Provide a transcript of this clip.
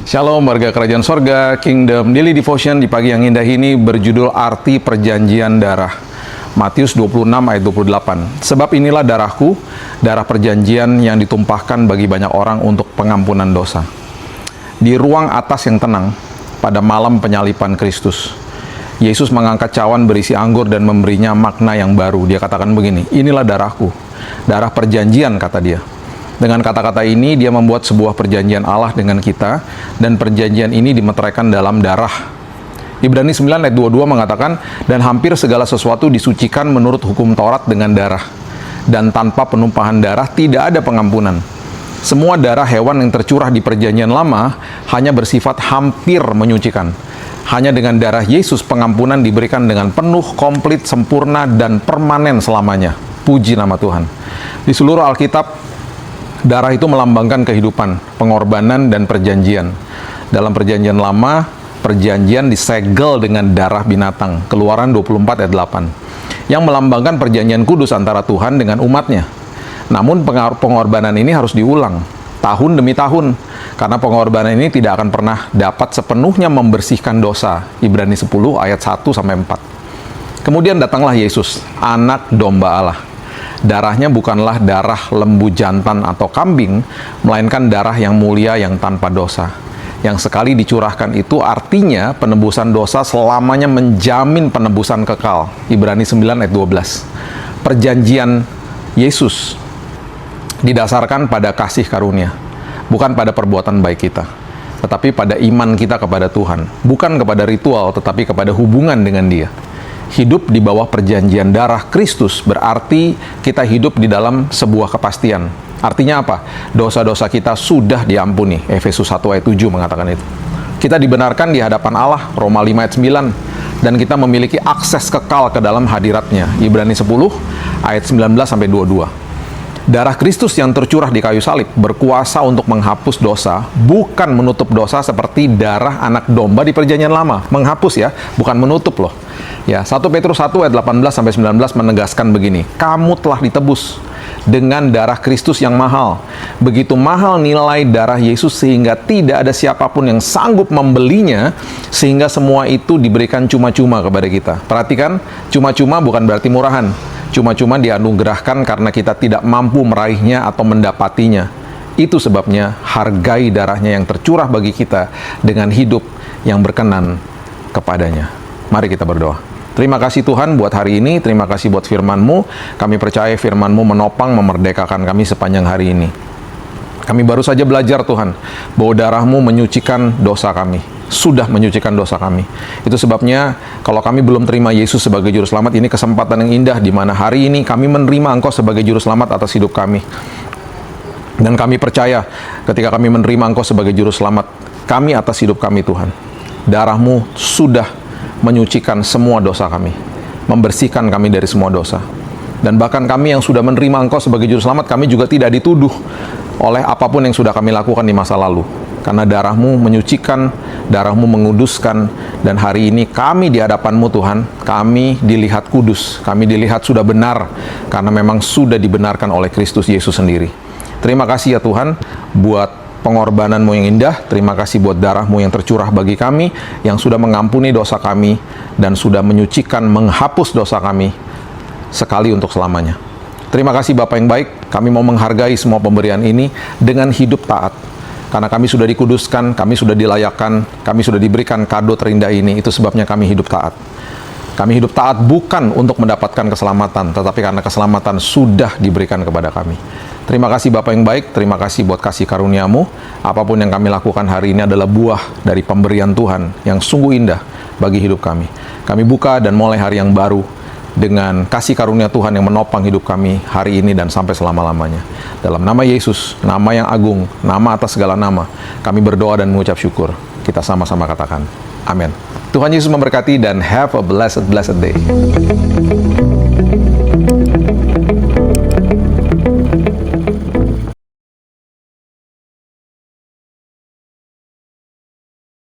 Shalom warga kerajaan sorga, Kingdom Daily Devotion di pagi yang indah ini berjudul Arti Perjanjian Darah. Matius 26 ayat 28. Sebab inilah darahku, darah perjanjian yang ditumpahkan bagi banyak orang untuk pengampunan dosa. Di ruang atas yang tenang, pada malam penyaliban Kristus, Yesus mengangkat cawan berisi anggur dan memberinya makna yang baru. Dia katakan begini, inilah darahku, darah perjanjian, kata dia. Dengan kata-kata ini, dia membuat sebuah perjanjian Allah dengan kita, dan perjanjian ini dimeteraikan dalam darah. Ibrani 9 ayat 22 mengatakan, dan hampir segala sesuatu disucikan menurut hukum Taurat dengan darah. Dan tanpa penumpahan darah tidak ada pengampunan. Semua darah hewan yang tercurah di perjanjian lama hanya bersifat hampir menyucikan. Hanya dengan darah Yesus pengampunan diberikan dengan penuh, komplit, sempurna, dan permanen selamanya. Puji nama Tuhan. Di seluruh Alkitab, darah itu melambangkan kehidupan, pengorbanan, dan perjanjian. Dalam perjanjian lama, perjanjian disegel dengan darah binatang. Keluaran 24 ayat 8. Yang melambangkan perjanjian kudus antara Tuhan dengan umatnya. Namun pengorbanan ini harus diulang, tahun demi tahun. Karena pengorbanan ini tidak akan pernah dapat sepenuhnya membersihkan dosa. Ibrani 10 ayat 1-4. Kemudian datanglah Yesus, anak domba Allah. Darahnya bukanlah darah lembu jantan atau kambing, melainkan darah yang mulia yang tanpa dosa. Yang sekali dicurahkan itu artinya penebusan dosa selamanya menjamin penebusan kekal. Ibrani 9 ayat 12. Perjanjian Yesus didasarkan pada kasih karunia, bukan pada perbuatan baik kita, tetapi pada iman kita kepada Tuhan. Bukan kepada ritual, tetapi kepada hubungan dengan Dia. Hidup di bawah perjanjian darah Kristus berarti kita hidup di dalam sebuah kepastian. Artinya apa? Dosa-dosa kita sudah diampuni. Efesus 1 ayat 7 mengatakan itu. Kita dibenarkan di hadapan Allah, Roma 5 ayat 9. Dan kita memiliki akses kekal ke dalam hadiratnya. Ibrani 10 ayat 19-22. Darah Kristus yang tercurah di kayu salib berkuasa untuk menghapus dosa, bukan menutup dosa seperti darah anak domba di perjanjian lama. Menghapus ya, bukan menutup loh. Ya, 1 Petrus 1 ayat 18-19 menegaskan begini, kamu telah ditebus dengan darah Kristus yang mahal. Begitu mahal nilai darah Yesus sehingga tidak ada siapapun yang sanggup membelinya, sehingga semua itu diberikan cuma-cuma kepada kita. Perhatikan, cuma-cuma bukan berarti murahan. Cuma-cuma dianugerahkan karena kita tidak mampu meraihnya atau mendapatinya. Itu sebabnya hargai darahnya yang tercurah bagi kita dengan hidup yang berkenan kepadanya. Mari kita berdoa. Terima kasih Tuhan buat hari ini, terima kasih buat firman-Mu. Kami percaya firman-Mu menopang, memerdekakan kami sepanjang hari ini. Kami baru saja belajar Tuhan, bahwa darah-Mu menyucikan dosa kami. Sudah menyucikan dosa kami. Itu sebabnya kalau kami belum terima Yesus sebagai juru selamat, ini kesempatan yang indah di mana hari ini kami menerima Engkau sebagai juru selamat atas hidup kami. Dan kami percaya ketika kami menerima Engkau sebagai juru selamat kami atas hidup kami Tuhan, darah-Mu sudah menyucikan semua dosa kami, membersihkan kami dari semua dosa. Dan bahkan kami yang sudah menerima Engkau sebagai juru selamat, kami juga tidak dituduh oleh apapun yang sudah kami lakukan di masa lalu. Karena darah-Mu menyucikan, darah-Mu menguduskan, dan hari ini kami di hadapan-Mu Tuhan, kami dilihat kudus, kami dilihat sudah benar, karena memang sudah dibenarkan oleh Kristus Yesus sendiri. Terima kasih ya Tuhan, buat pengorbanan-Mu yang indah, terima kasih buat darah-Mu yang tercurah bagi kami, yang sudah mengampuni dosa kami, dan sudah menyucikan, menghapus dosa kami, sekali untuk selamanya. Terima kasih Bapa yang baik, kami mau menghargai semua pemberian ini dengan hidup taat. Karena kami sudah dikuduskan, kami sudah dilayakkan, kami sudah diberikan kado terindah ini, itu sebabnya kami hidup taat. Kami hidup taat bukan untuk mendapatkan keselamatan, tetapi karena keselamatan sudah diberikan kepada kami. Terima kasih Bapa yang baik, terima kasih buat kasih karunia-Mu. Apapun yang kami lakukan hari ini adalah buah dari pemberian Tuhan yang sungguh indah bagi hidup kami. Kami buka dan mulai hari yang baru dengan kasih karunia Tuhan yang menopang hidup kami hari ini dan sampai selama-lamanya. Dalam nama Yesus, nama yang agung, nama atas segala nama, kami berdoa dan mengucap syukur. Kita sama-sama katakan, amin. Tuhan Yesus memberkati dan have a blessed day.